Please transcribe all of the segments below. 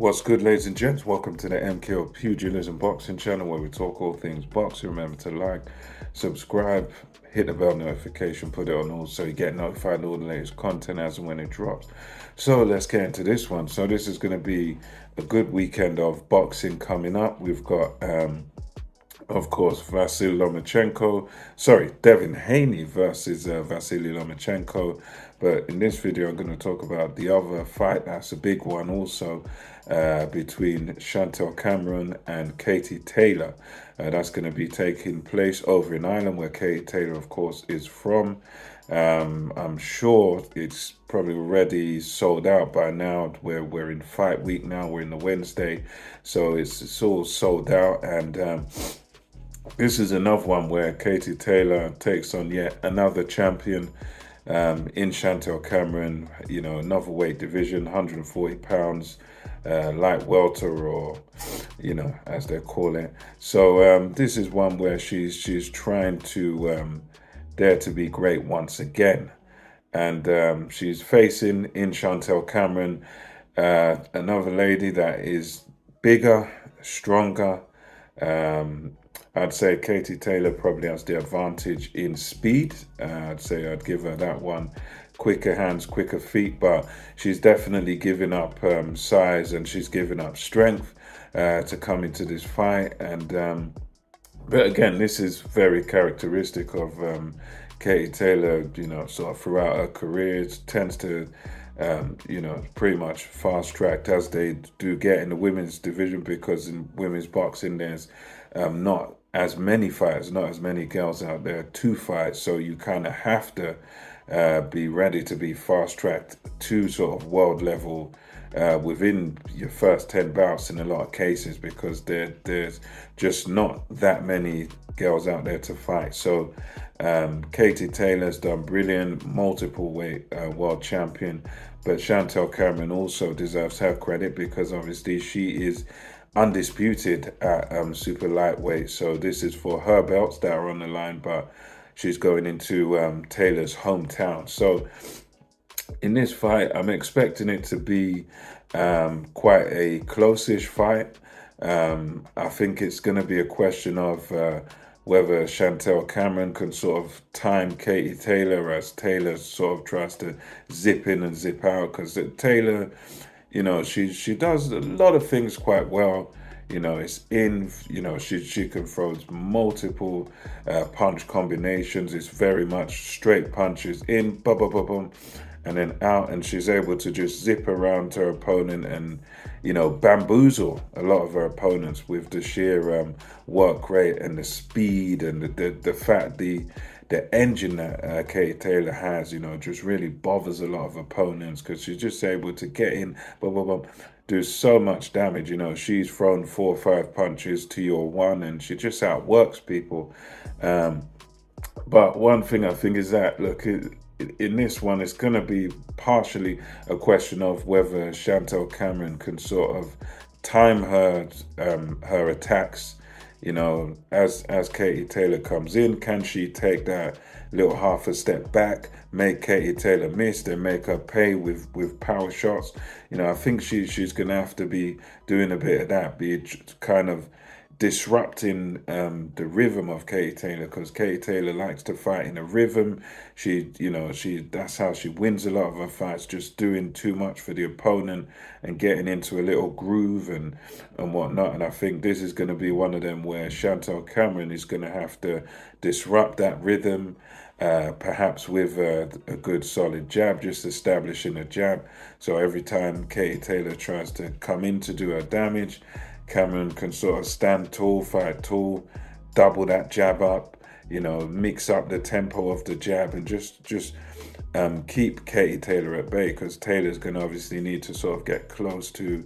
What's good, ladies and gents? Welcome to the MKO Pugilism Boxing channel where we talk all things boxing. Remember to like, subscribe, hit the bell notification, put it on all so you get notified of all the latest content as and when it drops. So let's get into this one. So this is going to be a good weekend of boxing coming up. We've got of course, Devin Haney versus Vasily Lomachenko. But in this video, I'm going to talk about the other fight. That's a big one also between Chantelle Cameron and Katie Taylor. That's going to be taking place over in Ireland, where Katie Taylor, of course, is from. I'm sure it's probably already sold out by now. We're in fight week now. We're in the Wednesday, so it's all sold out. And this is another one where Katie Taylor takes on yet another champion in Chantelle Cameron, another weight division, 140 pounds, light welter, or, as they call it. So this is one where she's trying to dare to be great once again. And she's facing in Chantelle Cameron another lady that is bigger, stronger. I'd say Katie Taylor probably has the advantage in speed. I'd say I'd give her that one. Quicker hands, quicker feet, but she's definitely giving up size and she's giving up strength to come into this fight. And but again, this is very characteristic of Katie Taylor, sort of throughout her career. It tends to pretty much fast-tracked as they do get in the women's division, because in women's boxing there's not as many fighters, not as many girls out there to fight, so you kind of have to be ready to be fast-tracked to sort of world level within your first 10 bouts in a lot of cases, because there's just not that many girls out there to fight. So Katie Taylor's done brilliant, multiple weight world champion, but Chantelle Cameron also deserves her credit, because obviously she is undisputed at super lightweight. So this is for her belts that are on the line, but she's going into Taylor's hometown. So in this fight, I'm expecting it to be quite a close-ish fight. I think it's going to be a question of whether Chantelle Cameron can sort of time Katie Taylor as Taylor sort of tries to zip in and zip out, because Taylor, she does a lot of things quite well. It's in, she can throw multiple punch combinations. It's very much straight punches in, boom, boom, boom, boom, and then out, and she's able to just zip around her opponent and, bamboozle a lot of her opponents with the sheer work rate and the speed and the fact the engine that Katie Taylor has, just really bothers a lot of opponents, because she's just able to get in, boom, boom, boom, do so much damage. She's thrown 4 or 5 punches to your one, and she just outworks people. But one thing I think is that, look, in this one, it's going to be partially a question of whether Chantelle Cameron can sort of time her attacks. As Katie Taylor comes in, can she take that little half a step back, make Katie Taylor miss, then make her pay with power shots? I think she's going to have to be doing a bit of that, be kind of disrupting the rhythm of Katie Taylor, because Katie Taylor likes to fight in a rhythm. That's how she wins a lot of her fights, just doing too much for the opponent and getting into a little groove and whatnot. And I think this is going to be one of them where Chantelle Cameron is going to have to disrupt that rhythm, perhaps with a good solid jab, just establishing a jab. So every time Katie Taylor tries to come in to do her damage, Cameron can sort of stand tall, fight tall, double that jab up, mix up the tempo of the jab, and just keep Katie Taylor at bay, because Taylor's going to obviously need to sort of get close to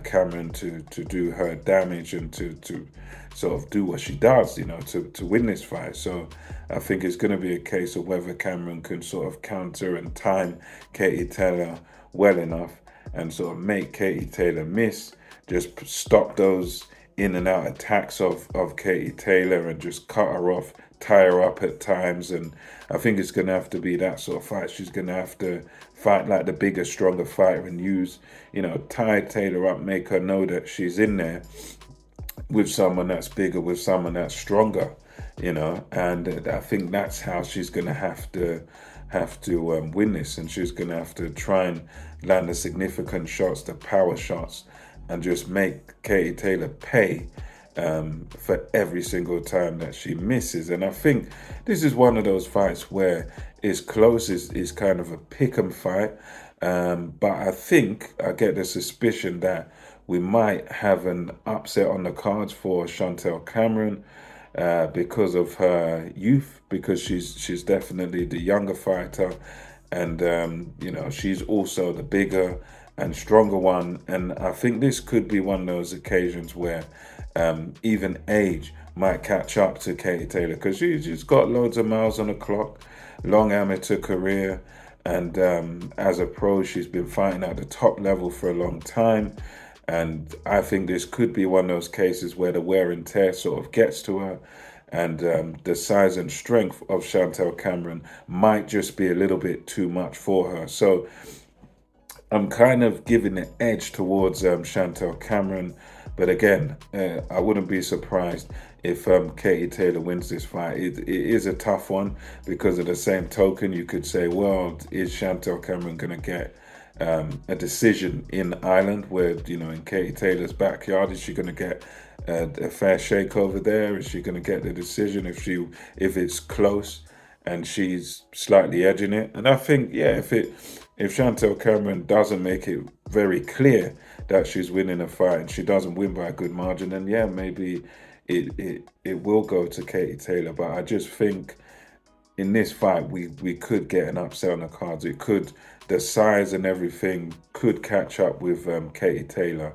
Cameron to do her damage and to sort of do what she does, to win this fight. So I think it's going to be a case of whether Cameron can sort of counter and time Katie Taylor well enough and sort of make Katie Taylor miss, just stop those in and out attacks of Katie Taylor and just cut her off tie her up at times, and I think it's going to have to be that sort of fight. She's going to have to fight like the bigger, stronger fighter and use, tie Taylor up, make her know that she's in there with someone that's bigger, with someone that's stronger, and I think that's how she's going to have to win this, and she's going to have to try and land the significant shots, the power shots, and just make Katie Taylor pay for every single time that she misses. And I think this is one of those fights where it's close, is kind of a pick 'em fight, but I think I get the suspicion that we might have an upset on the cards for Chantelle Cameron, because of her youth, because she's definitely the younger fighter, and she's also the bigger and stronger one. And I think this could be one of those occasions where even age might catch up to Katie Taylor, because she's got loads of miles on the clock, long amateur career, and as a pro, she's been fighting at the top level for a long time. And I think this could be one of those cases where the wear and tear sort of gets to her, and the size and strength of Chantelle Cameron might just be a little bit too much for her. So I'm kind of giving the edge towards Chantelle Cameron. But again, I wouldn't be surprised if Katie Taylor wins this fight. It is a tough one, because of the same token, you could say, well, is Chantelle Cameron going to get a decision in Ireland, where, in Katie Taylor's backyard? Is she going to get a fair shake over there? Is she going to get the decision if it's close and she's slightly edging it? And I think, yeah, if Chantelle Cameron doesn't make it very clear that she's winning a fight, and she doesn't win by a good margin, then yeah, maybe it will go to Katie Taylor. But I just think in this fight, we could get an upset on the cards. The size and everything could catch up with Katie Taylor.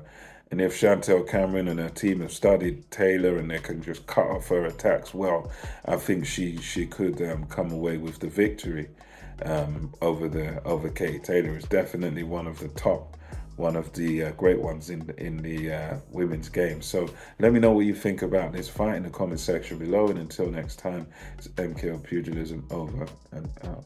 And if Chantelle Cameron and her team have studied Taylor and they can just cut off her attacks well, I think she could come away with the victory over Katie Taylor. Is definitely one of the great ones in the women's game. So let me know what you think about this fight in the comment section below. And until next time, it's MKO Pugilism, over and out.